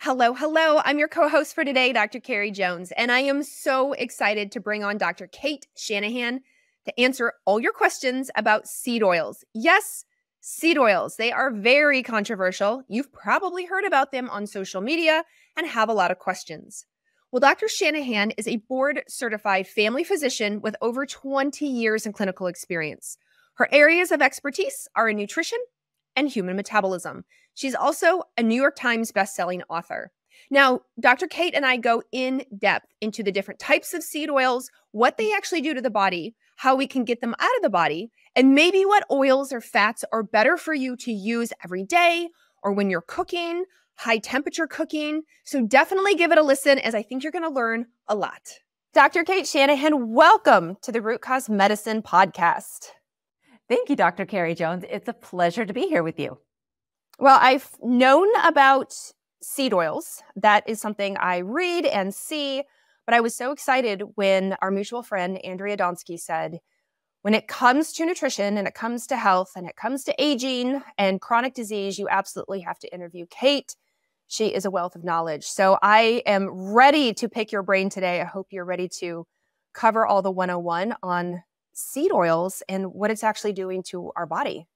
Hello, hello. I'm your co-host for today, Dr. Carrie Jones, and I am so excited to bring on Dr. Cate Shanahan to answer all your questions about seed oils. Yes, seed oils. They are very controversial. You've probably heard about them on social media and have a lot of questions. Well, Dr. Shanahan is a board-certified family physician with over 20 years in clinical experience. Her areas of expertise are in nutrition and human metabolism. She's also a New York Times bestselling author. Now, Dr. Cate and I go in depth into the different types of seed oils, what they actually do to the body, how we can get them out of the body, and maybe what oils or fats are better for you to use every day or when you're cooking, high temperature cooking. So definitely give it a listen, as I think you're going to learn a lot. Dr. Cate Shanahan, welcome to the Root Cause Medicine podcast. Thank you, Dr. Carrie Jones. It's a pleasure to be here with you. Well, I've known about seed oils. That is something I read and see, but I was so excited when our mutual friend, Andrea Donsky, said, when it comes to nutrition and it comes to health and it comes to aging and chronic disease, you absolutely have to interview Cate. She is a wealth of knowledge. So I am ready to pick your brain today. I hope you're ready to cover all the 101 on seed oils and what it's actually doing to our body.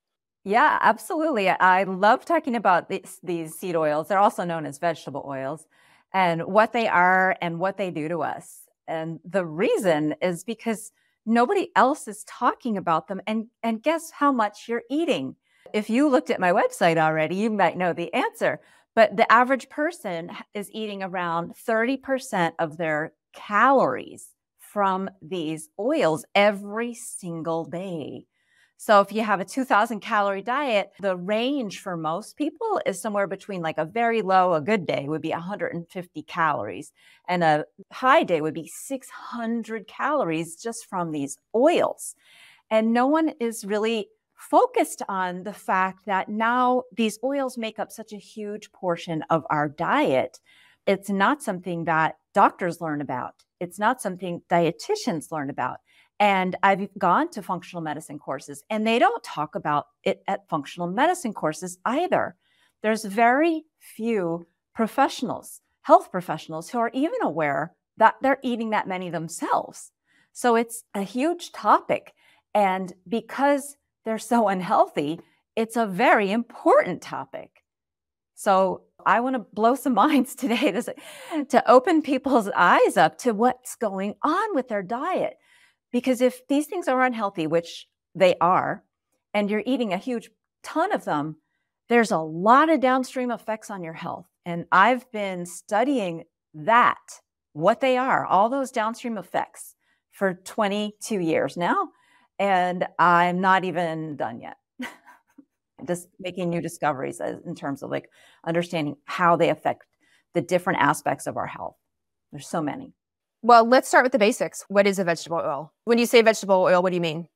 Yeah, absolutely. I love talking about these seed oils. They're also known as vegetable oils, and what they are and what they do to us. And the reason is because nobody else is talking about them. And guess how much you're eating? If you looked at my website already, you might know the answer. But the average person is eating around 30% of their calories from these oils every single day. So if you have a 2,000 calorie diet, the range for most people is somewhere between like a very low, a good day would be 150 calories, and a high day would be 600 calories just from these oils. And no one is really focused on the fact that now these oils make up such a huge portion of our diet. It's not something that doctors learn about. It's not something dietitians learn about. And I've gone to functional medicine courses, and they don't talk about it at functional medicine courses either. There's very few professionals, health professionals, who are even aware that they're eating that many themselves. So it's a huge topic. And because they're so unhealthy, it's a very important topic. So I want to blow some minds today to open people's eyes up to what's going on with their diet. Because if these things are unhealthy, which they are, and you're eating a huge ton of them, there's a lot of downstream effects on your health. And I've been studying that, what they are, all those downstream effects for 22 years now. And I'm not even done yet. Just making new discoveries in terms of like understanding how they affect the different aspects of our health. There's so many. Well, let's start with the basics. What is a vegetable oil? When you say vegetable oil, what do you mean?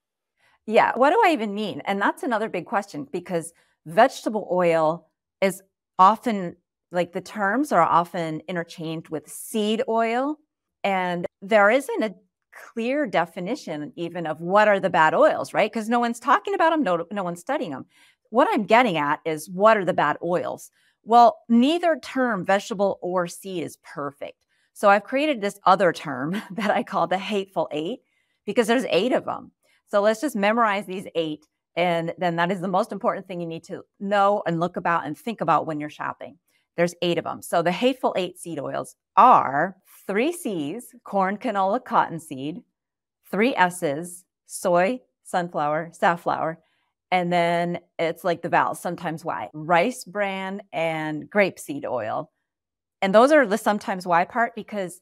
Yeah, what do I even mean? And that's another big question, because vegetable oil is often, like, the terms are often interchanged with seed oil. And there isn't a clear definition even of what are the bad oils, right? Because no one's talking about them, no one's studying them. What I'm getting at is, what are the bad oils? Well, neither term, vegetable or seed, is perfect. So I've created this other term that I call the hateful 8, because there's 8 of them. So let's just memorize these 8. And then that is the most important thing you need to know and look about and think about when you're shopping. There's 8 of them. So the hateful 8 seed oils are 3 C's, corn, canola, cottonseed, 3 S's, soy, sunflower, safflower, and then it's like the vowels, sometimes Y, rice bran and grapeseed oil. And those are the sometimes Y part, because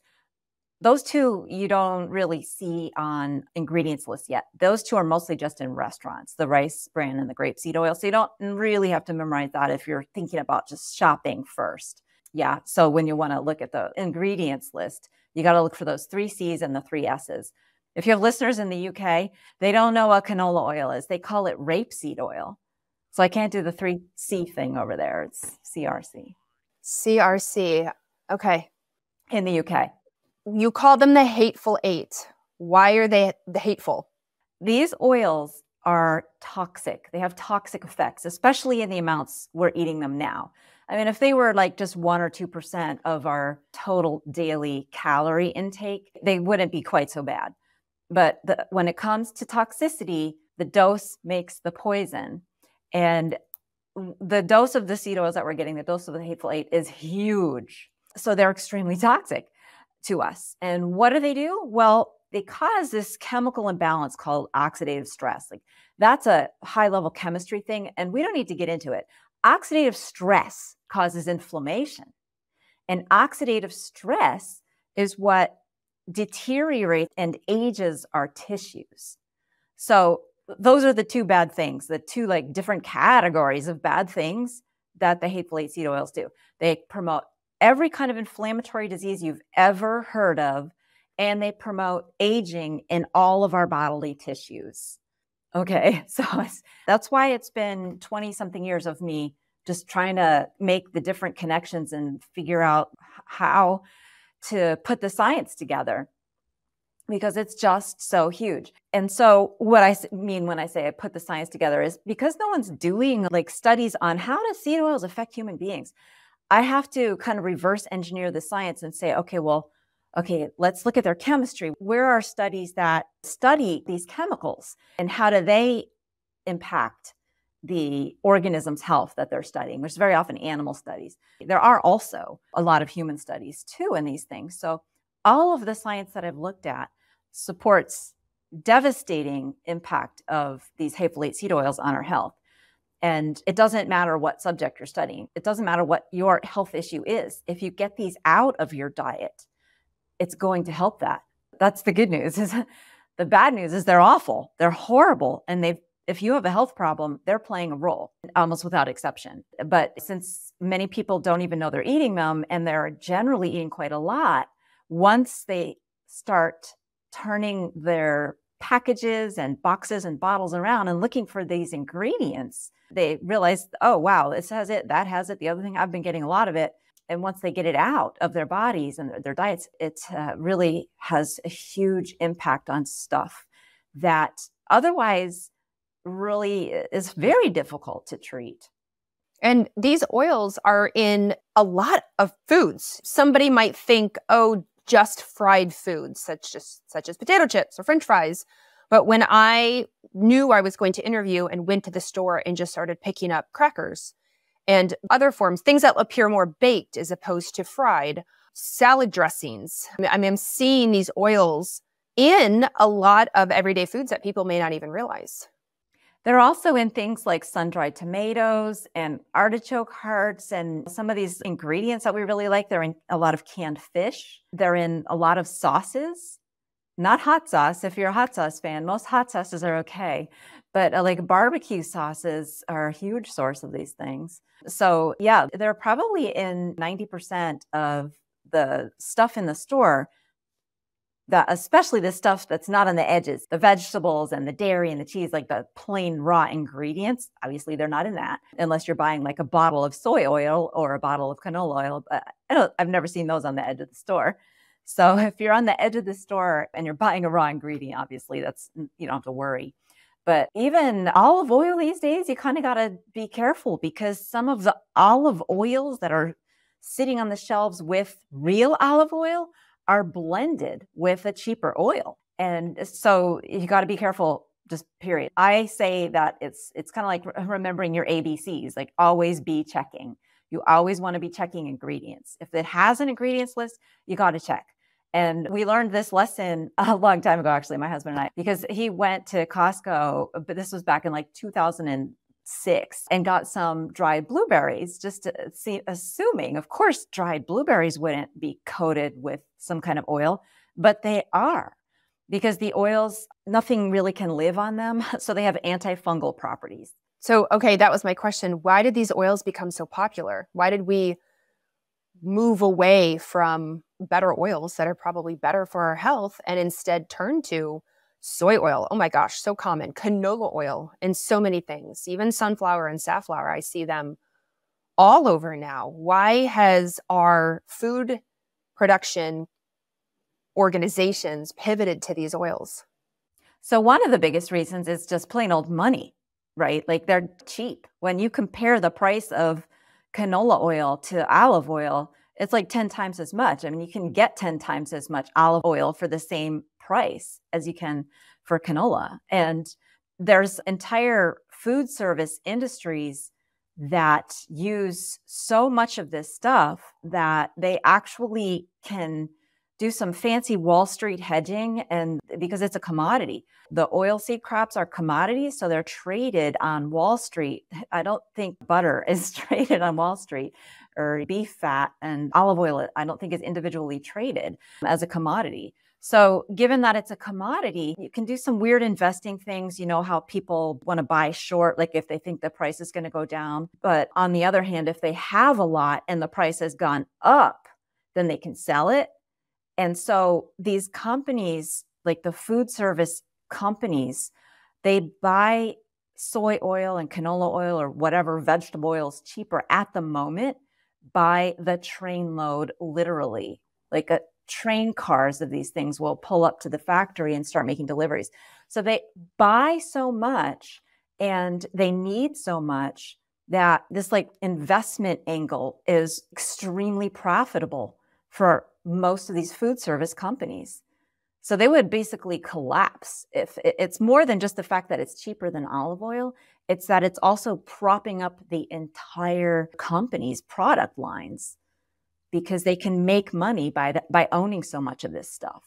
those two you don't really see on ingredients lists yet. Those two are mostly just in restaurants, the rice bran and the grapeseed oil. So you don't really have to memorize that if you're thinking about just shopping first. Yeah, so when you want to look at the ingredients list, you got to look for those 3 C's and the 3 S's. If you have listeners in the UK, they don't know what canola oil is. They call it rapeseed oil. So I can't do the 3C thing over there. It's CRC. CRC. Okay. In the UK. You call them the hateful 8. Why are they the hateful? These oils are toxic. They have toxic effects, especially in the amounts we're eating them now. I mean, if they were like just 1 or 2% of our total daily calorie intake, they wouldn't be quite so bad. But when it comes to toxicity, the dose makes the poison. And the dose of the seed oils that we're getting, the dose of the Hateful Eight, is huge. So they're extremely toxic to us. And what do? Well, they cause this chemical imbalance called oxidative stress. Like, that's a high-level chemistry thing, and we don't need to get into it. Oxidative stress causes inflammation. And oxidative stress is what deteriorates and ages our tissues. So those are the two bad things, the two like different categories of bad things that the Hateful Eight seed oils do. They promote every kind of inflammatory disease you've ever heard of, and they promote aging in all of our bodily tissues. Okay, so that's why it's been 20-something years of me just trying to make the different connections and figure out how to put the science together, because it's just so huge. And so what I mean when I say I put the science together is because no one's doing like studies on how do seed oils affect human beings. I have to kind of reverse engineer the science and say, okay, let's look at their chemistry. Where are studies that study these chemicals and how do they impact the organism's health that they're studying? There's very often animal studies. There are also a lot of human studies too in these things. So all of the science that I've looked at supports devastating impact of these Hateful Eight seed oils on our health. And it doesn't matter what subject you're studying. It doesn't matter what your health issue is. If you get these out of your diet, it's going to help that. That's the good news. The bad news is they're awful. They're horrible. And if you have a health problem, they're playing a role almost without exception. But since many people don't even know they're eating them and they're generally eating quite a lot, once they start turning their packages and boxes and bottles around and looking for these ingredients, they realize, oh, wow, this has it, that has it, the other thing, I've been getting a lot of it. And once they get it out of their bodies and their diets, it really has a huge impact on stuff that otherwise really is very difficult to treat. And these oils are in a lot of foods. Somebody might think, oh, just fried foods, such as potato chips or French fries. But when I knew I was going to interview and went to the store and just started picking up crackers and other forms, things that appear more baked as opposed to fried, salad dressings. I mean, I'm seeing these oils in a lot of everyday foods that people may not even realize. They're also in things like sun-dried tomatoes and artichoke hearts and some of these ingredients that we really like. They're in a lot of canned fish. They're in a lot of sauces, not hot sauce. If you're a hot sauce fan, most hot sauces are okay. But like barbecue sauces are a huge source of these things. So yeah, they're probably in 90% of the stuff in the store, especially the stuff that's not on the edges, the vegetables and the dairy and the cheese, like the plain raw ingredients. Obviously, they're not in that unless you're buying like a bottle of soy oil or a bottle of canola oil. But I've never seen those on the edge of the store. So if you're on the edge of the store and you're buying a raw ingredient, obviously you don't have to worry. But even olive oil these days, you kind of got to be careful because some of the olive oils that are sitting on the shelves with real olive oil are blended with a cheaper oil. And so you got to be careful, just period. I say that it's kind of like remembering your ABCs, like always be checking. You always want to be checking ingredients. If it has an ingredients list, you got to check. And we learned this lesson a long time ago, actually, my husband and I, because he went to Costco, but this was back in like 2006, and got some dried blueberries, just to see, assuming, of course, dried blueberries wouldn't be coated with some kind of oil, but they are, because the oils, nothing really can live on them. So they have antifungal properties. So, okay, that was my question. Why did these oils become so popular? Why did we move away from better oils that are probably better for our health and instead turn to soy oil? Oh my gosh, so common. Canola oil and so many things. Even sunflower and safflower, I see them all over now. Why has our food production organizations pivoted to these oils? So one of the biggest reasons is just plain old money, right? Like they're cheap. When you compare the price of canola oil to olive oil, it's like 10 times as much. I mean, you can get 10 times as much olive oil for the same price as you can for canola. And there's entire food service industries that use so much of this stuff that they actually can do some fancy Wall Street hedging, and because it's a commodity. The oilseed crops are commodities, so they're traded on Wall Street. I don't think butter is traded on Wall Street, or beef fat and olive oil, I don't think is individually traded as a commodity. So given that it's a commodity, you can do some weird investing things. You know how people want to buy short, like if they think the price is going to go down. But on the other hand, if they have a lot and the price has gone up, then they can sell it. And so these companies, like the food service companies, they buy soy oil and canola oil or whatever vegetable oils cheaper at the moment by the train load, literally. Like a train cars of these things will pull up to the factory and start making deliveries. So they buy so much and they need so much that this like investment angle is extremely profitable for most of these food service companies. So they would basically collapse if it's more than just the fact that it's cheaper than olive oil. It's that it's also propping up the entire company's product lines because they can make money by owning so much of this stuff.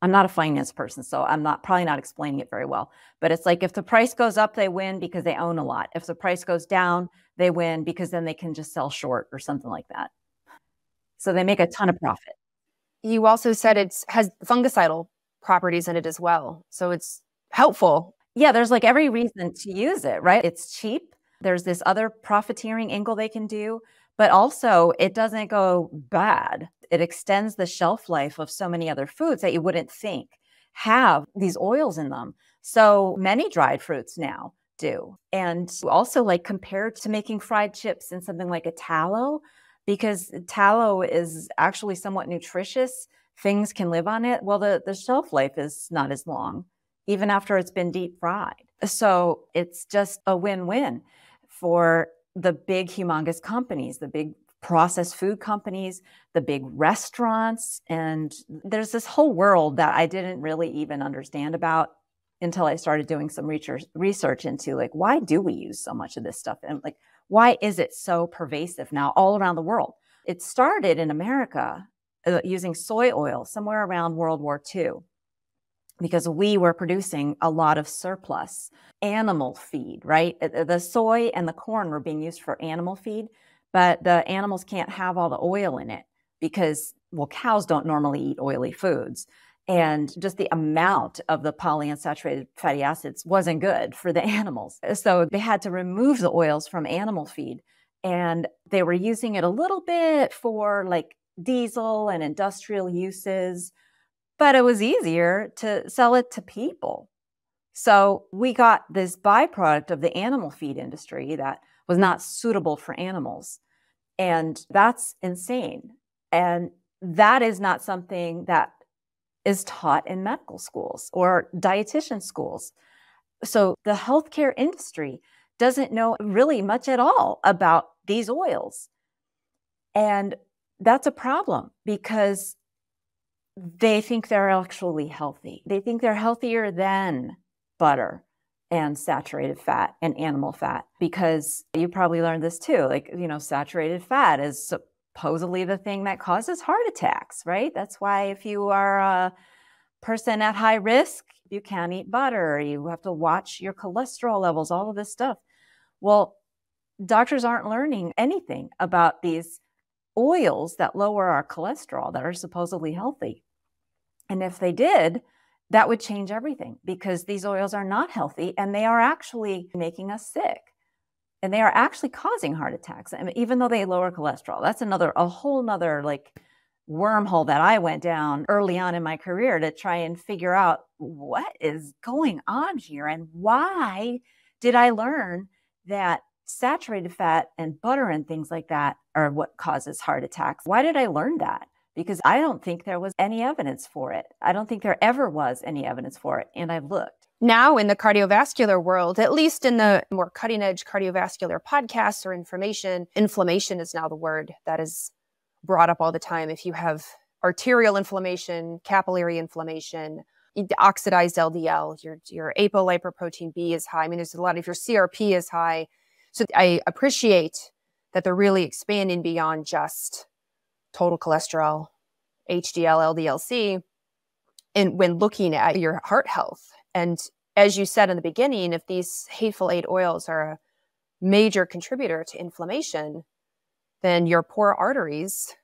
I'm not a finance person, so I'm probably not explaining it very well. But it's like if the price goes up, they win because they own a lot. If the price goes down, they win because then they can just sell short or something like that. So they make a ton of profit. You also said it has fungicidal properties in it as well. So it's helpful. Yeah, there's like every reason to use it, right? It's cheap. There's this other profiteering angle they can do, but also it doesn't go bad. It extends the shelf life of so many other foods that you wouldn't think have these oils in them. So many dried fruits now do. And also like compared to making fried chips in something like a tallow, because tallow is actually somewhat nutritious. Things can live on it. Well, the shelf life is not as long, even after it's been deep fried. So it's just a win-win for the big, humongous companies, the big processed food companies, the big restaurants. And there's this whole world that I didn't really even understand about until I started doing some research into like, why do we use so much of this stuff? And like, why is it so pervasive now all around the world? It started in America using soy oil somewhere around World War II because we were producing a lot of surplus animal feed, right? The soy and the corn were being used for animal feed, but the animals can't have all the oil in it because, well, cows don't normally eat oily foods. And just the amount of the polyunsaturated fatty acids wasn't good for the animals. So they had to remove the oils from animal feed. And they were using it a little bit for like diesel and industrial uses, but it was easier to sell it to people. So we got this byproduct of the animal feed industry that was not suitable for animals. And that's insane. And that is not something that is taught in medical schools or dietitian schools. So the healthcare industry doesn't know really much at all about these oils. And that's a problem because they think they're actually healthy. They think they're healthier than butter and saturated fat and animal fat, because you probably learned this too. Like, you know, saturated fat is supposedly the thing that causes heart attacks, right? That's why if you are a person at high risk, you can't eat butter. You have to watch your cholesterol levels, all of this stuff. Well, doctors aren't learning anything about these oils that lower our cholesterol that are supposedly healthy. And if they did, that would change everything because these oils are not healthy and they are actually making us sick. And they are actually causing heart attacks. I mean, even though they lower cholesterol, that's a whole nother like wormhole that I went down early on in my career to try and figure out what is going on here and why did I learn that saturated fat and butter and things like that are what causes heart attacks. Why did I learn that? Because I don't think there was any evidence for it. I don't think there ever was any evidence for it. And I've looked. Now in the cardiovascular world, at least in the more cutting edge cardiovascular podcasts or information, inflammation is now the word that is brought up all the time. If you have arterial inflammation, capillary inflammation, oxidized LDL, your apolipoprotein B is high. I mean, there's a lot, if your CRP is high. So I appreciate that they're really expanding beyond just total cholesterol, HDL, LDL-C, and when looking at your heart health. And as you said in the beginning, if these hateful 8 oils are a major contributor to inflammation, then your poor arteries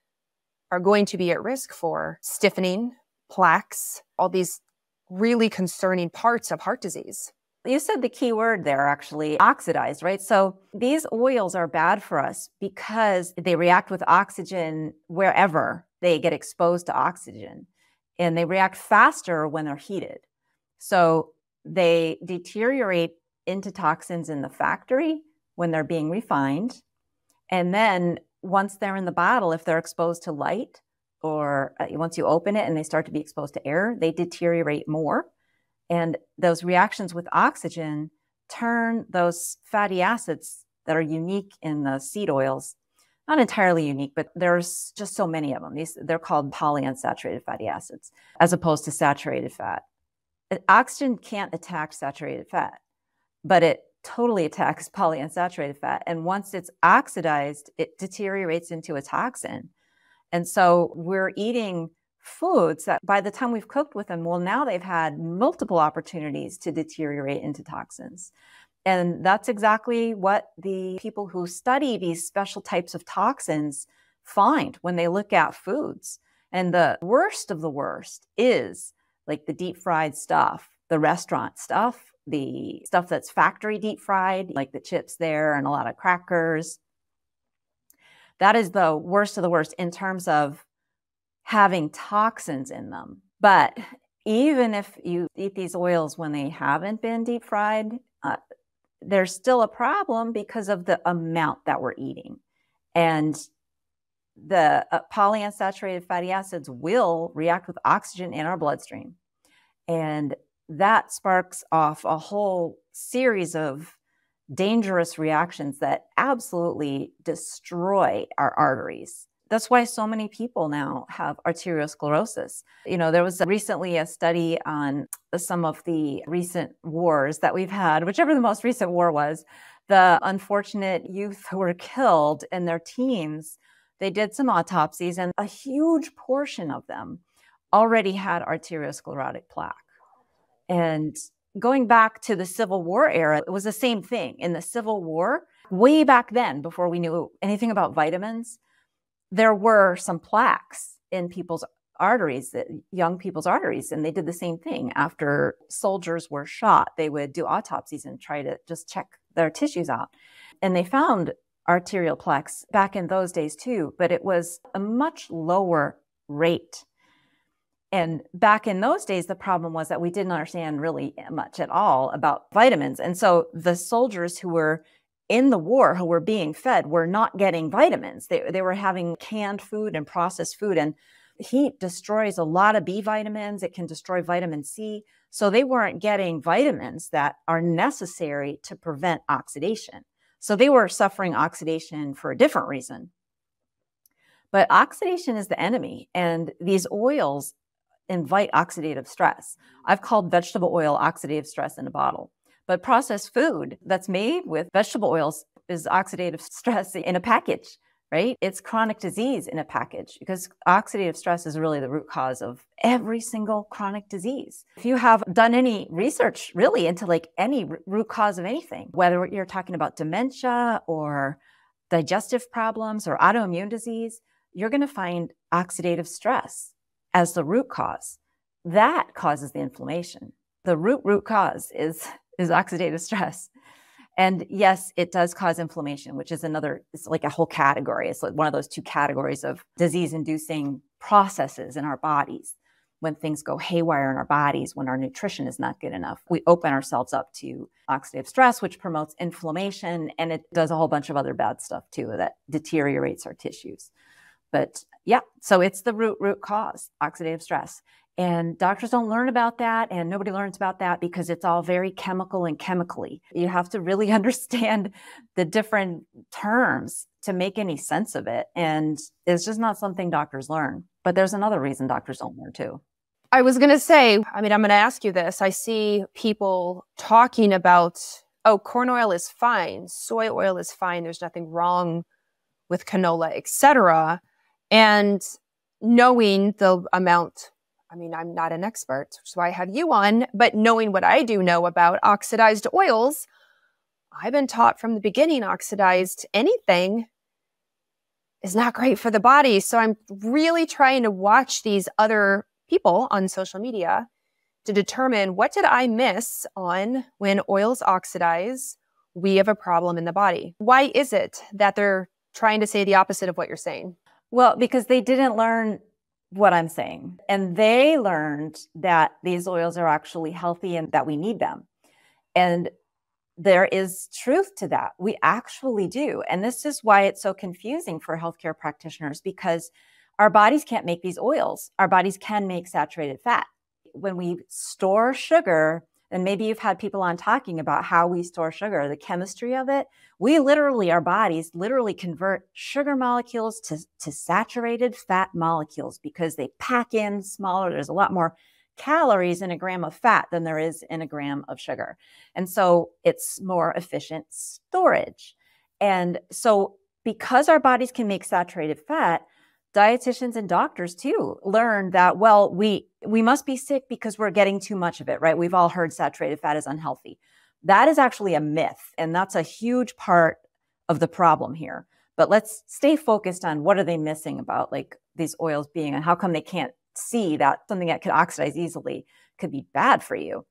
are going to be at risk for stiffening, plaques, all these really concerning parts of heart disease. You said the key word there, actually, oxidized, right? So these oils are bad for us because they react with oxygen wherever they get exposed to oxygen, and they react faster when they're heated. So they deteriorate into toxins in the factory when they're being refined. And then once they're in the bottle, if they're exposed to light, or once you open it and they start to be exposed to air, they deteriorate more. And those reactions with oxygen turn those fatty acids that are unique in the seed oils, not entirely unique, but there's just so many of them. They're called polyunsaturated fatty acids, as opposed to saturated fat. Oxygen can't attack saturated fat, but it totally attacks polyunsaturated fat. And once it's oxidized, it deteriorates into a toxin. And so we're eating foods that by the time we've cooked with them, well, now they've had multiple opportunities to deteriorate into toxins. And that's exactly what the people who study these special types of toxins find when they look at foods. And the worst of the worst is like the deep fried stuff, the restaurant stuff, the stuff that's factory deep fried, like the chips there and a lot of crackers. That is the worst of the worst in terms of having toxins in them. But even if you eat these oils when they haven't been deep fried, there's still a problem because of the amount that we're eating. And the polyunsaturated fatty acids will react with oxygen in our bloodstream. And that sparks off a whole series of dangerous reactions that absolutely destroy our arteries. That's why so many people now have arteriosclerosis. There was recently a study on some of the recent wars that we've had, whichever the most recent war was, the unfortunate youth who were killed in their teens. They did some autopsies, and a huge portion of them already had arteriosclerotic plaque. And going back to the Civil War era, it was the same thing. In the Civil War, way back then, before we knew anything about vitamins, there were some plaques in people's arteries, young people's arteries, and they did the same thing. After soldiers were shot, they would do autopsies and try to just check their tissues out. And they found arterial plaques back in those days too, but it was a much lower rate. And back in those days, the problem was that we didn't understand really much at all about vitamins. And so the soldiers who were in the war, who were being fed, were not getting vitamins. They were having canned food and processed food. And heat destroys a lot of B vitamins. It can destroy vitamin C. So they weren't getting vitamins that are necessary to prevent oxidation. So they were suffering oxidation for a different reason. But oxidation is the enemy. And these oils invite oxidative stress. I've called vegetable oil oxidative stress in a bottle. But processed food that's made with vegetable oils is oxidative stress in a package, right? It's chronic disease in a package, because oxidative stress is really the root cause of every single chronic disease. If you have done any research really into like any root cause of anything, whether you're talking about dementia or digestive problems or autoimmune disease, you're going to find oxidative stress as the root cause. That causes the inflammation. The root cause is oxidative stress. And yes, it does cause inflammation, which is it's like a whole category. It's like one of those two categories of disease-inducing processes in our bodies. When things go haywire in our bodies, when our nutrition is not good enough, we open ourselves up to oxidative stress, which promotes inflammation, and it does a whole bunch of other bad stuff too that deteriorates our tissues. But yeah, so it's the root cause, oxidative stress. And doctors don't learn about that, and nobody learns about that because it's all very chemical and chemically. You have to really understand the different terms to make any sense of it. And it's just not something doctors learn. But there's another reason doctors don't learn too. I was going to say, I'm going to ask you this. I see people talking about, oh, corn oil is fine, soy oil is fine, there's nothing wrong with canola, etc. And knowing the amount, I'm not an expert, so I have you on, but knowing what I do know about oxidized oils, I've been taught from the beginning, oxidized anything is not great for the body. So I'm really trying to watch these other people on social media to determine what did I miss on when oils oxidize, we have a problem in the body. Why is it that they're trying to say the opposite of what you're saying? Well, because they didn't learn what I'm saying. And they learned that these oils are actually healthy and that we need them. And there is truth to that. We actually do. And this is why it's so confusing for healthcare practitioners, because our bodies can't make these oils. Our bodies can make saturated fat. When we store sugar, and maybe you've had people on talking about how we store sugar, the chemistry of it, our bodies literally convert sugar molecules to saturated fat molecules because they pack in smaller. There's a lot more calories in a gram of fat than there is in a gram of sugar. And so it's more efficient storage. And so because our bodies can make saturated fat, dietitians and doctors too learn that, well, we must be sick because we're getting too much of it, right? We've all heard saturated fat is unhealthy. That is actually a myth. And that's a huge part of the problem here. But let's stay focused on what are they missing about like these oils being, and how come they can't see that something that could oxidize easily could be bad for you.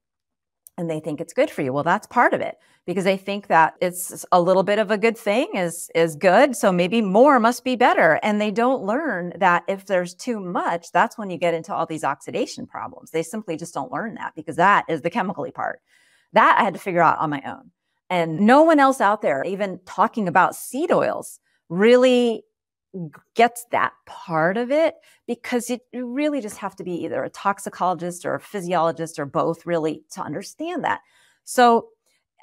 And they think it's good for you. Well, that's part of it, because they think that it's a little bit of a good thing is good. So maybe more must be better. And they don't learn that if there's too much, that's when you get into all these oxidation problems. They simply just don't learn that, because that is the chemically part. That I had to figure out on my own. And no one else out there, even talking about seed oils, really gets that part of it, because you really just have to be either a toxicologist or a physiologist or both really to understand that. So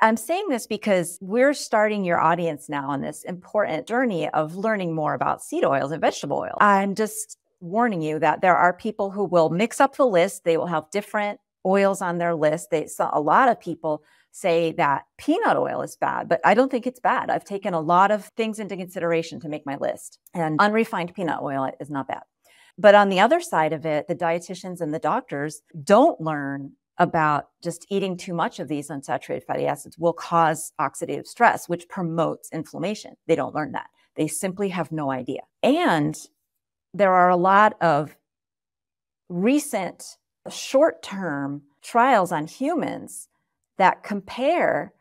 I'm saying this because we're starting your audience now on this important journey of learning more about seed oils and vegetable oil. I'm just warning you that there are people who will mix up the list. They will have different oils on their list. A lot of people say that peanut oil is bad, but I don't think it's bad. I've taken a lot of things into consideration to make my list, and unrefined peanut oil is not bad. But on the other side of it, the dietitians and the doctors don't learn about just eating too much of these unsaturated fatty acids will cause oxidative stress, which promotes inflammation. They don't learn that. They simply have no idea. And there are a lot of recent short-term trials on humans that compare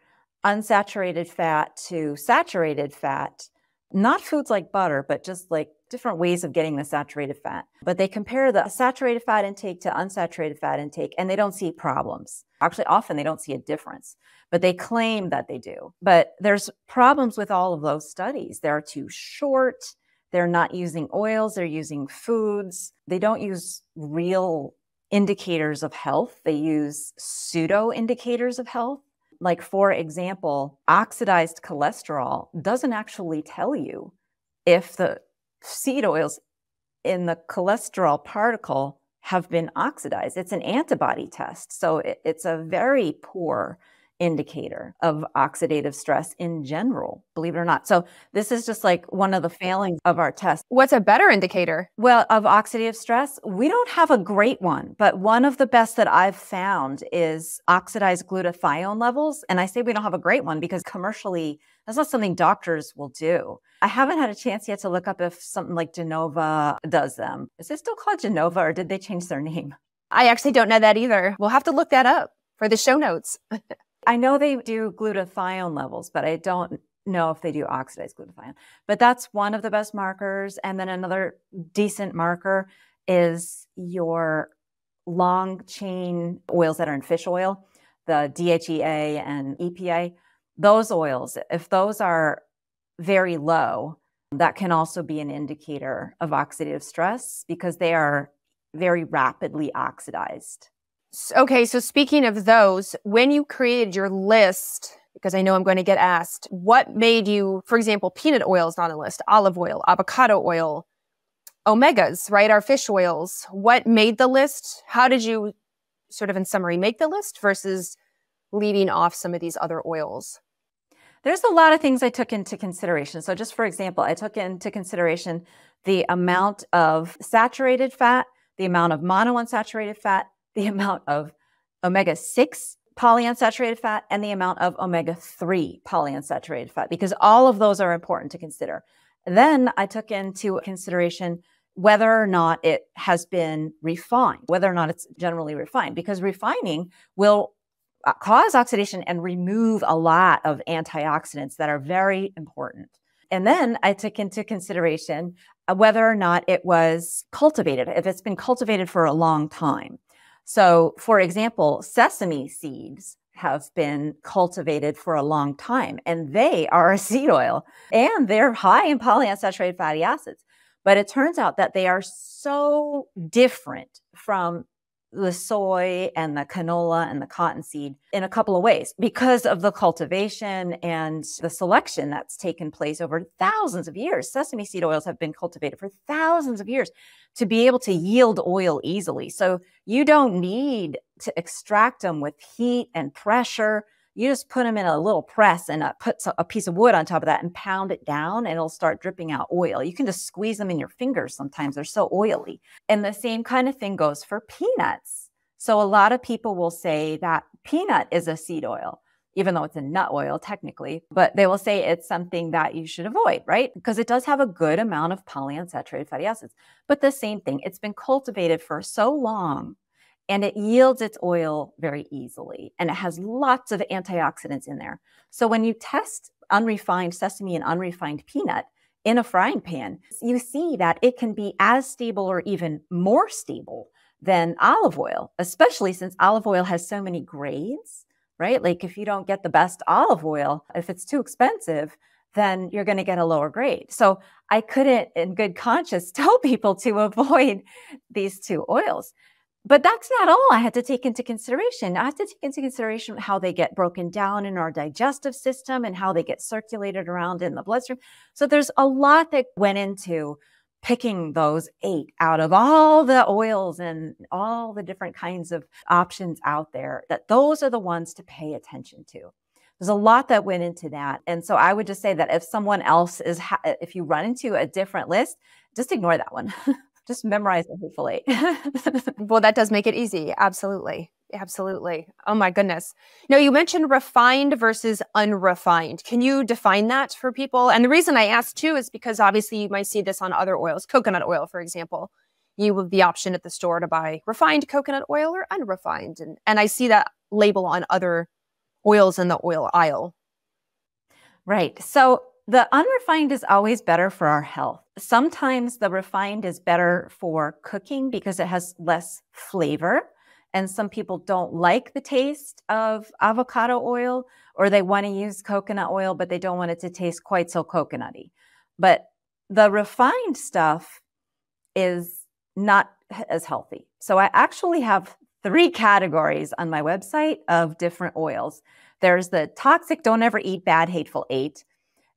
unsaturated fat to saturated fat, not foods like butter, but just like different ways of getting the saturated fat. But they compare the saturated fat intake to unsaturated fat intake, and they don't see problems. Actually, often they don't see a difference, but they claim that they do. But there's problems with all of those studies. They're too short. They're not using oils. They're using foods. They don't use real indicators of health. They use pseudo indicators of health. Like, for example, oxidized cholesterol doesn't actually tell you if the seed oils in the cholesterol particle have been oxidized. It's an antibody test. So it's a very poor indicator of oxidative stress in general, believe it or not. So this is just like one of the failings of our test. What's a better indicator? Well, of oxidative stress, we don't have a great one, but one of the best that I've found is oxidized glutathione levels. And I say we don't have a great one because commercially, that's not something doctors will do. I haven't had a chance yet to look up if something like Genova does them. Is it still called Genova, or did they change their name? I actually don't know that either. We'll have to look that up for the show notes. I know they do glutathione levels, but I don't know if they do oxidized glutathione. But that's one of the best markers. And then another decent marker is your long chain oils that are in fish oil, the DHEA and EPA. Those oils, if those are very low, that can also be an indicator of oxidative stress, because they are very rapidly oxidized. Okay, so speaking of those, when you created your list, because I know I'm going to get asked, what made you, for example, peanut oil is on the list, olive oil, avocado oil, omegas, right? Our fish oils. What made the list? How did you, sort of in summary, make the list versus leaving off some of these other oils? There's a lot of things I took into consideration. So just for example, I took into consideration the amount of saturated fat, the amount of monounsaturated fat, the amount of omega-6 polyunsaturated fat, and the amount of omega-3 polyunsaturated fat, because all of those are important to consider. Then I took into consideration whether or not it has been refined, whether or not it's generally refined, because refining will cause oxidation and remove a lot of antioxidants that are very important. And then I took into consideration whether or not it was cultivated, if it's been cultivated for a long time. So, for example, sesame seeds have been cultivated for a long time, and they are a seed oil, and they're high in polyunsaturated fatty acids. But it turns out that they are so different from the soy and the canola and the cottonseed in a couple of ways because of the cultivation and the selection that's taken place over thousands of years. Sesame seed oils have been cultivated for thousands of years to be able to yield oil easily. So you don't need to extract them with heat and pressure. You just put them in a little press and put a piece of wood on top of that and pound it down, and it'll start dripping out oil. You can just squeeze them in your fingers sometimes. They're so oily. And the same kind of thing goes for peanuts. So a lot of people will say that peanut is a seed oil, even though it's a nut oil technically, but they will say it's something that you should avoid, right? Because it does have a good amount of polyunsaturated fatty acids. But the same thing, it's been cultivated for so long, and it yields its oil very easily. And it has lots of antioxidants in there. So when you test unrefined sesame and unrefined peanut in a frying pan, you see that it can be as stable or even more stable than olive oil, especially since olive oil has so many grades, right? Like if you don't get the best olive oil, if it's too expensive, then you're going to get a lower grade. So I couldn't in good conscience tell people to avoid these two oils. But that's not all I had to take into consideration. I have to take into consideration how they get broken down in our digestive system and how they get circulated around in the bloodstream. So there's a lot that went into picking those 8 out of all the oils and all the different kinds of options out there, that those are the ones to pay attention to. There's a lot that went into that. And so I would just say that if someone else is, if you run into a different list, just ignore that one. Just memorize the hateful 8. Well, that does make it easy. Absolutely. Absolutely. Oh my goodness. Now, you mentioned refined versus unrefined. Can you define that for people? And the reason I asked too is because obviously you might see this on other oils, coconut oil, for example. You have the option at the store to buy refined coconut oil or unrefined. And I see that label on other oils in the oil aisle. Right. So the unrefined is always better for our health. Sometimes the refined is better for cooking because it has less flavor. And some people don't like the taste of avocado oil, or they want to use coconut oil, but they don't want it to taste quite so coconutty. But the refined stuff is not as healthy. So I actually have 3 categories on my website of different oils. There's the toxic, don't ever eat bad, hateful 8.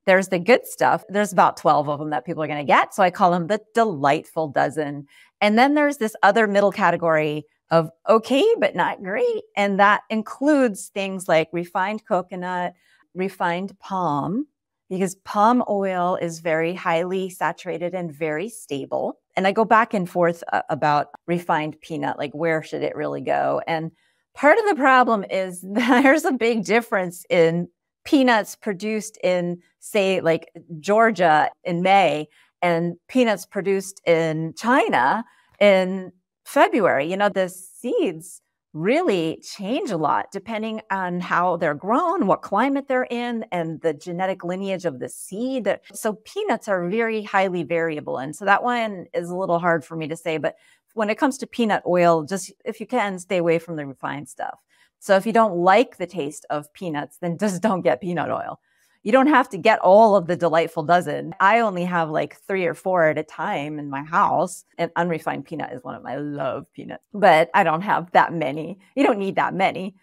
There's the good stuff. There's about 12 of them that people are going to get. So I call them the delightful dozen. And then there's this other middle category of okay, but not great. And that includes things like refined coconut, refined palm, because palm oil is very highly saturated and very stable. And I go back and forth about refined peanut, like where should it really go? And part of the problem is there's a big difference in peanuts produced in, say, like Georgia in May and peanuts produced in China in February. You know, the seeds really change a lot depending on how they're grown, what climate they're in, and the genetic lineage of the seed. So peanuts are very highly variable. And so that one is a little hard for me to say. But when it comes to peanut oil, just if you can, stay away from the refined stuff. So if you don't like the taste of peanuts, then just don't get peanut oil. You don't have to get all of the delightful dozen. I only have like 3 or 4 at a time in my house. And unrefined peanut is one of my love peanuts, but I don't have that many. You don't need that many.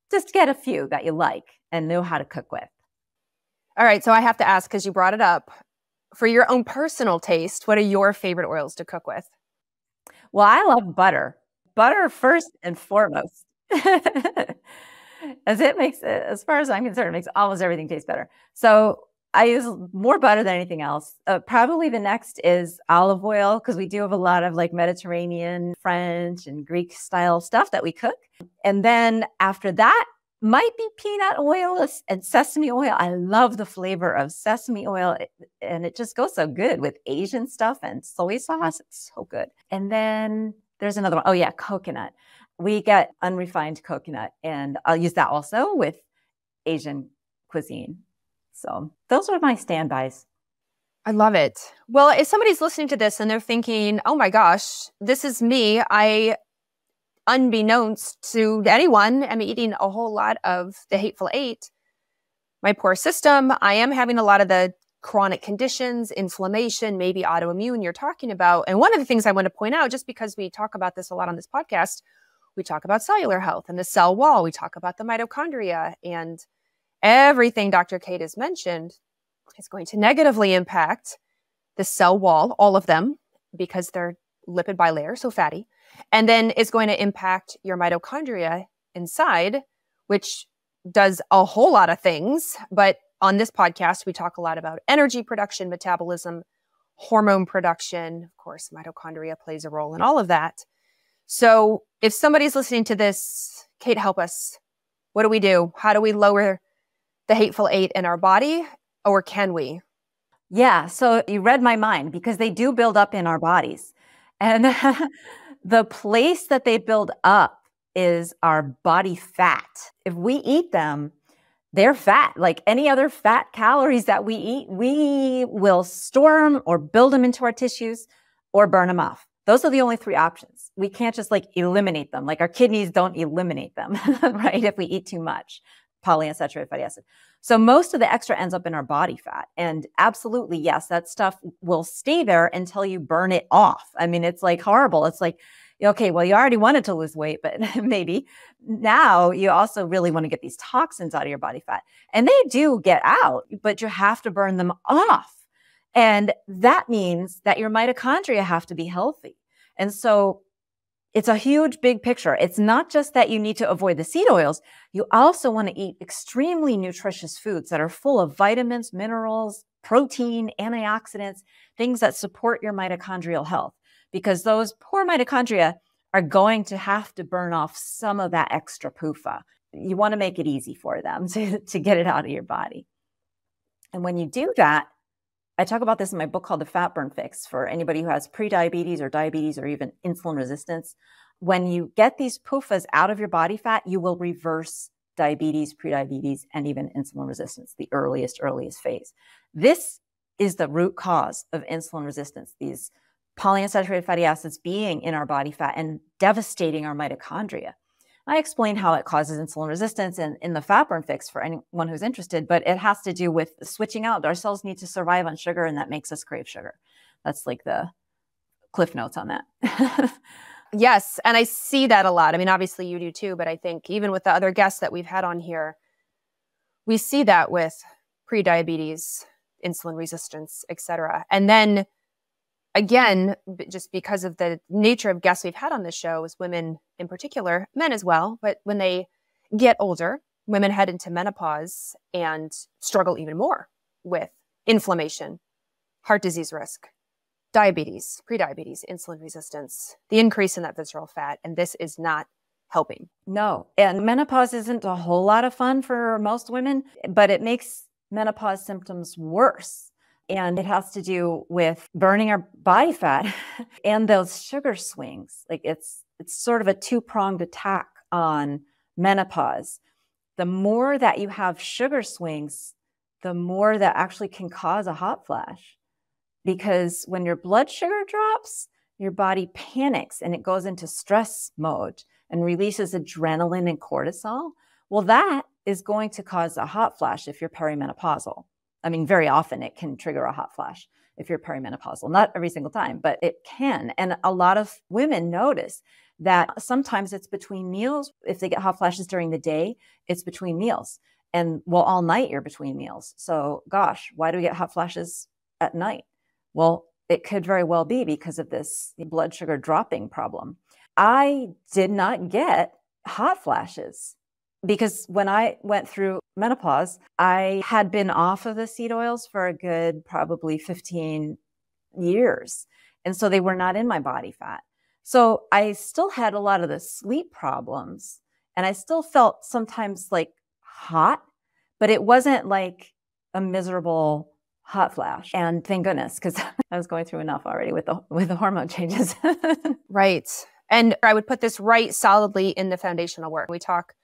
Just get a few that you like and know how to cook with. All right. So I have to ask, because you brought it up, for your own personal taste, what are your favorite oils to cook with? Well, I love butter. Butter first and foremost. As far as I'm concerned, it makes almost everything taste better. So I use more butter than anything else. Probably the next is olive oil, because we do have a lot of like Mediterranean, French, and Greek style stuff that we cook. And then after that might be peanut oil and sesame oil. I love the flavor of sesame oil, and it just goes so good with Asian stuff and soy sauce. It's so good. And then there's another one. Oh yeah, coconut. We get unrefined coconut, and I'll use that also with Asian cuisine. So those are my standbys. I love it. Well, if somebody's listening to this and they're thinking, oh my gosh, this is me. Unbeknownst to anyone, I'm eating a whole lot of the Hateful Eight. My poor system, I am having a lot of the chronic conditions, inflammation, maybe autoimmune you're talking about. And one of the things I want to point out, just because we talk about this a lot on this podcast, we talk about cellular health and the cell wall. We talk about the mitochondria, and everything Dr. Cate has mentioned is going to negatively impact the cell wall, all of them, because they're lipid bilayer, so fatty. And then it's going to impact your mitochondria inside, which does a whole lot of things. But on this podcast, we talk a lot about energy production, metabolism, hormone production. Of course, mitochondria plays a role in all of that. So if somebody's listening to this, Cate, help us. What do we do? How do we lower the Hateful Eight in our body, or can we? Yeah, so you read my mind, because they do build up in our bodies. And the place that they build up is our body fat. If we eat them, they're fat. Like any other fat calories that we eat, we will store them or build them into our tissues or burn them off. Those are the only 3 options. We can't just like eliminate them. Like our kidneys don't eliminate them, right? If we eat too much polyunsaturated fatty acid. So most of the extra ends up in our body fat. And absolutely, yes, that stuff will stay there until you burn it off. I mean, it's like horrible. It's like, okay, well, you already wanted to lose weight, but maybe now you also really want to get these toxins out of your body fat. And they do get out, but you have to burn them off. And that means that your mitochondria have to be healthy. And so it's a huge, big picture. It's not just that you need to avoid the seed oils. You also want to eat extremely nutritious foods that are full of vitamins, minerals, protein, antioxidants, things that support your mitochondrial health, because those poor mitochondria are going to have to burn off some of that extra PUFA. You want to make it easy for them to get it out of your body. And when you do that, I talk about this in my book called The FatBurn Fix for anybody who has prediabetes or diabetes or even insulin resistance. When you get these PUFAs out of your body fat, you will reverse diabetes, prediabetes, and even insulin resistance, the earliest phase. This is the root cause of insulin resistance, these polyunsaturated fatty acids being in our body fat and devastating our mitochondria. I explain how it causes insulin resistance in the FatBurn Fix for anyone who's interested, but it has to do with switching out. Our cells need to survive on sugar, and that makes us crave sugar. That's like the cliff notes on that. Yes, and I see that a lot. I mean, obviously you do too, but I think even with the other guests that we've had on here, we see that with prediabetes, insulin resistance, etc. And then again, just because of the nature of guests we've had on this show is women in particular, men as well, but when they get older, women head into menopause and struggle even more with inflammation, heart disease risk, diabetes, prediabetes, insulin resistance, the increase in that visceral fat, and this is not helping. No, and menopause isn't a whole lot of fun for most women, but it makes menopause symptoms worse. And it has to do with burning our body fat and those sugar swings. Like it's sort of a 2-pronged attack on menopause. The more that you have sugar swings, the more that actually can cause a hot flash. Because when your blood sugar drops, your body panics and it goes into stress mode and releases adrenaline and cortisol. Well, that is going to cause a hot flash if you're perimenopausal. I mean, very often it can trigger a hot flash if you're perimenopausal. Not every single time, but it can. And a lot of women notice that sometimes it's between meals. If they get hot flashes during the day, it's between meals. And well, all night you're between meals. So gosh, why do we get hot flashes at night? Well, it could very well be because of this blood sugar dropping problem. I did not get hot flashes because when I went through menopause, I had been off of the seed oils for a good probably 15 years. And so they were not in my body fat. So I still had a lot of the sleep problems and I still felt sometimes like hot, but it wasn't like a miserable hot flash. And thank goodness, because I was going through enough already with the hormone changes. Right. And I would put this right solidly in the foundational work. We talk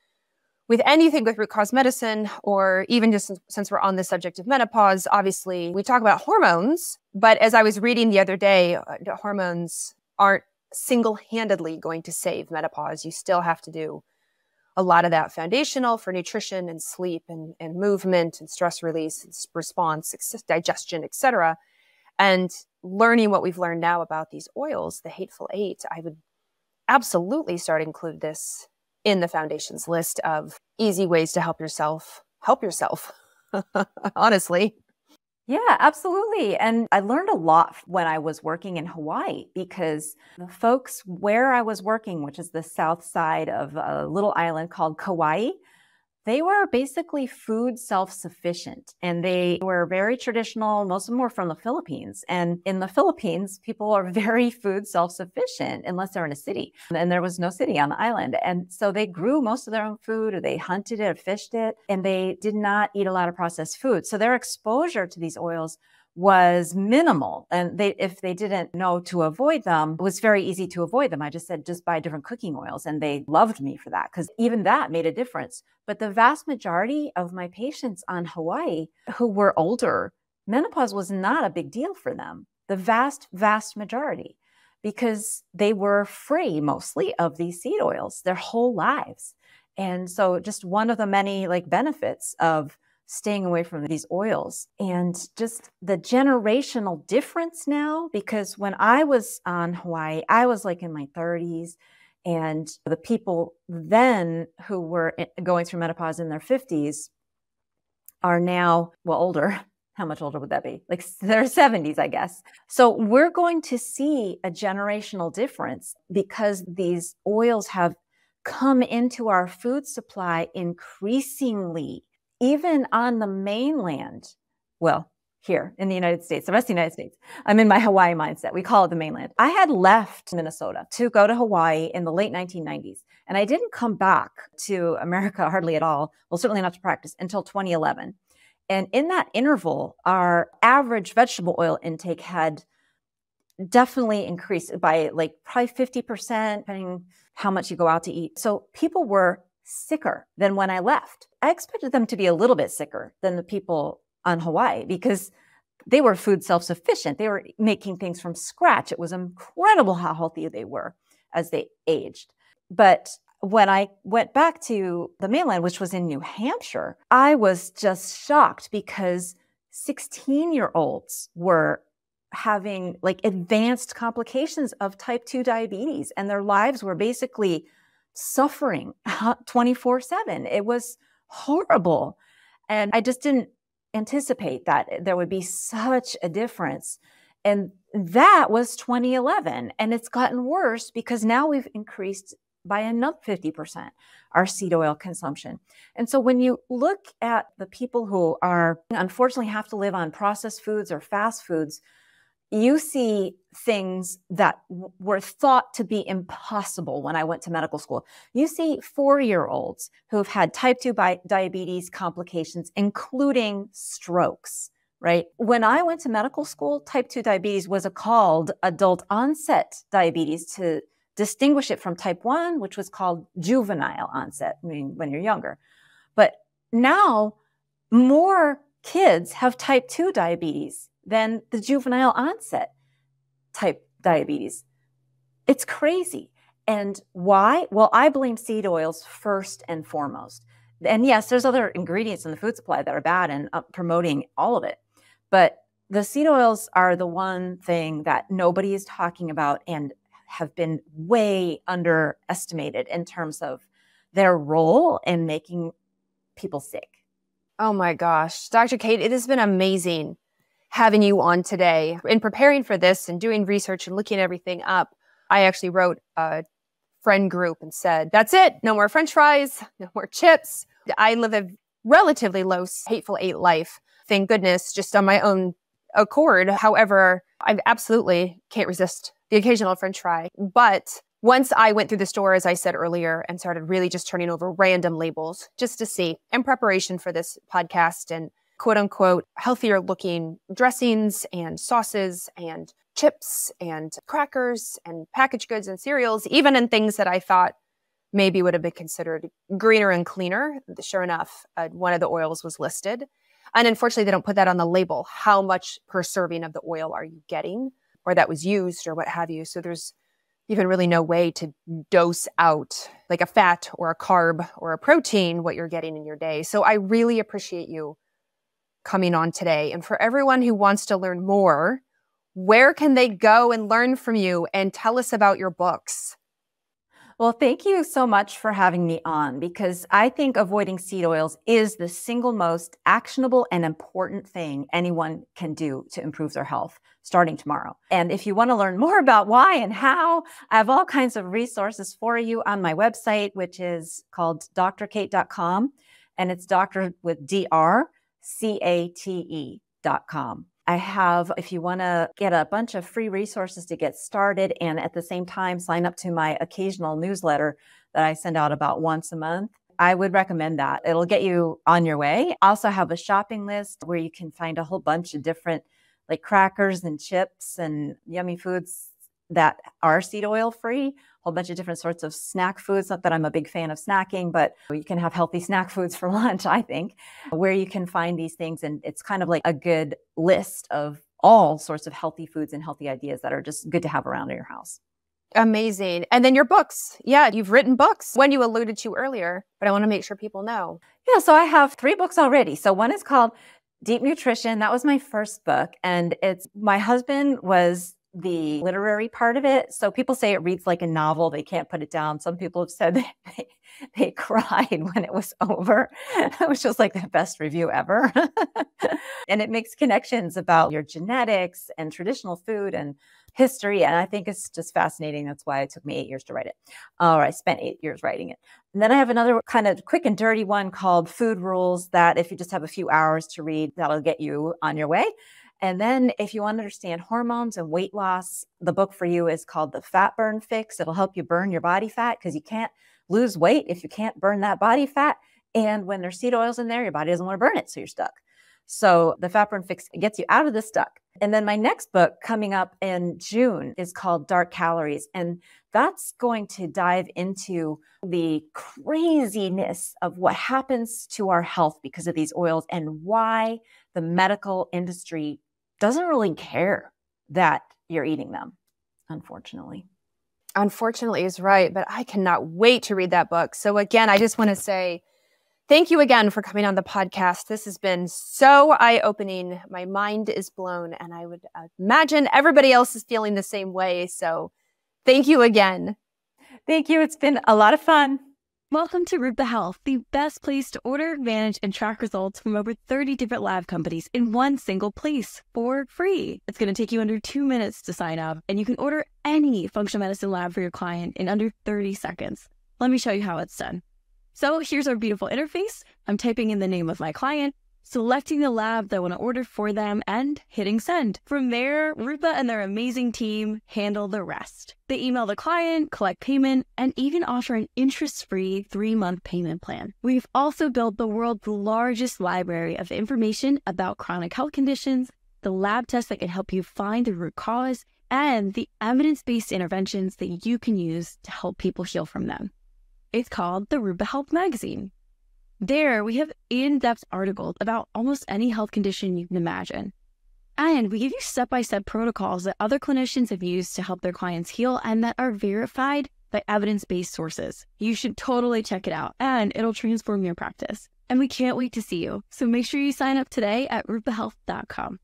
with anything with root cause medicine, or even just since we're on the subject of menopause, obviously we talk about hormones, but as I was reading the other day, hormones aren't single-handedly going to save menopause. You still have to do a lot of that foundational for nutrition and sleep and movement and stress release and response, digestion, etc. And learning what we've learned now about these oils, the Hateful Eight, I would absolutely start to include this in the foundations list of easy ways to help yourself, honestly. Yeah, absolutely. And I learned a lot when I was working in Hawaii because the folks where I was working, which is the south side of a little island called Kauai, they were basically food self-sufficient and they were very traditional. Most of them were from the Philippines. And in the Philippines, people are very food self-sufficient unless they're in a city. And there was no city on the island. And so they grew most of their own food, or they hunted it or fished it, and they did not eat a lot of processed food. So their exposure to these oils was minimal. And if they didn't know to avoid them, it was very easy to avoid them. I just said, just buy different cooking oils. And they loved me for that because even that made a difference. But the vast majority of my patients on Hawaii who were older, menopause was not a big deal for them. The vast, vast majority, because they were free mostly of these seed oils their whole lives. And so just one of the many benefits of staying away from these oils. And just the generational difference now, because when I was on Hawaii, I was in my 30s, and the people then who were going through menopause in their 50s are now, older. How much older would that be? Their 70s, I guess. So we're going to see a generational difference because these oils have come into our food supply increasingly. Even on the mainland, here in the United States, the rest of the United States, I'm in my Hawaii mindset. We call it the mainland. I had left Minnesota to go to Hawaii in the late 1990s, and I didn't come back to America hardly at all. Well, certainly not to practice until 2011. And in that interval, our average vegetable oil intake had definitely increased by probably 50%, depending how much you go out to eat. So people were sicker than when I left. I expected them to be a little bit sicker than the people on Hawaii because they were food self-sufficient. They were making things from scratch. It was incredible how healthy they were as they aged. But when I went back to the mainland, which was in New Hampshire, I was just shocked because 16-year-olds were having advanced complications of type 2 diabetes, and their lives were basically suffering 24/7. It was horrible. And I just didn't anticipate that there would be such a difference. And that was 2011. And it's gotten worse because now we've increased by another 50% our seed oil consumption. And so when you look at the people who are unfortunately have to live on processed foods or fast foods, you see things that were thought to be impossible when I went to medical school. You see 4-year-olds who've had type 2 diabetes complications, including strokes, right? When I went to medical school, type 2 diabetes was called adult onset diabetes to distinguish it from type 1, which was called juvenile onset, when you're younger. But now more kids have type 2 diabetes than the juvenile onset type diabetes. It's crazy. And why? Well, I blame seed oils first and foremost. And yes, there's other ingredients in the food supply that are bad and promoting all of it. But the seed oils are the one thing that nobody is talking about and have been way underestimated in terms of their role in making people sick. Oh my gosh, Dr. Cate, it has been amazing having you on today. In preparing for this and doing research and looking everything up, I actually wrote a friend group and said, that's it. No more French fries, no more chips. I live a relatively low hateful eight life. Thank goodness, just on my own accord. However, I absolutely can't resist the occasional French fry. But once I went through the store, as I said earlier, and started really just turning over random labels just to see in preparation for this podcast and quote unquote healthier looking dressings and sauces and chips and crackers and packaged goods and cereals, even in things that I thought maybe would have been considered greener and cleaner. Sure enough, one of the oils was listed. And unfortunately, they don't put that on the label. How much per serving of the oil are you getting, or that was used, or what have you? So there's even really no way to dose out like a fat or a carb or a protein what you're getting in your day. So I really appreciate you coming on today. And for everyone who wants to learn more, where can they go and learn from you and tell us about your books? Well, thank you so much for having me on, because I think avoiding seed oils is the single most actionable and important thing anyone can do to improve their health starting tomorrow. And if you want to learn more about why and how, I have all kinds of resources for you on my website, which is called drcate.com. And it's doctor with DRCATE.com. I have, if you want to get a bunch of free resources to get started and at the same time sign up to my occasional newsletter that I send out about once a month, I would recommend that. It'll get you on your way. I also have a shopping list where you can find a whole bunch of different like crackers and chips and yummy foods that are seed oil free, a whole bunch of different sorts of snack foods. Not that I'm a big fan of snacking, but you can have healthy snack foods for lunch, I think, where you can find these things. And it's kind of like a good list of all sorts of healthy foods and healthy ideas that are just good to have around in your house. Amazing. And then your books. Yeah, you've written books, one you alluded to earlier, but I want to make sure people know. Yeah, so I have 3 books already. So one is called Deep Nutrition. That was my first book. And my husband was the literary part of it. So people say it reads like a novel. They can't put it down. Some people have said they cried when it was over, which was like the best review ever. And it makes connections about your genetics and traditional food and history. And I think it's just fascinating. That's why it took me 8 years to write it. Or I spent 8 years writing it. And then I have another kind of quick and dirty one called Food Rules that if you just have a few hours to read, that'll get you on your way. And then if you want to understand hormones and weight loss, the book for you is called the FatBurn Fix. It'll help you burn your body fat because you can't lose weight if you can't burn that body fat. And when there's seed oils in there, your body doesn't want to burn it, so you're stuck. So the FatBurn Fix gets you out of the stuck. And then my next book coming up in June is called Dark Calories. And that's going to dive into the craziness of what happens to our health because of these oils and why the medical industry doesn't really care that you're eating them, unfortunately. Unfortunately is right, but I cannot wait to read that book. So again, I just want to say thank you again for coming on the podcast. This has been so eye-opening. My mind is blown, and I would imagine everybody else is feeling the same way. So thank you again. Thank you. It's been a lot of fun. Welcome to Rupa Health, the best place to order, manage, and track results from over 30 different lab companies in one single place for free. It's going to take you under 2 minutes to sign up, and you can order any functional medicine lab for your client in under 30 seconds. Let me show you how it's done. So here's our beautiful interface. I'm typing in the name of my client, selecting the lab that I want to order for them, and hitting send. From there, Rupa and their amazing team handle the rest. They email the client, collect payment, and even offer an interest-free 3-month payment plan. We've also built the world's largest library of information about chronic health conditions, the lab tests that can help you find the root cause, and the evidence-based interventions that you can use to help people heal from them. It's called the Rupa Health Magazine. There, we have in-depth articles about almost any health condition you can imagine. And we give you step-by-step protocols that other clinicians have used to help their clients heal and that are verified by evidence-based sources. You should totally check it out, and it'll transform your practice. And we can't wait to see you. So make sure you sign up today at rupahealth.com.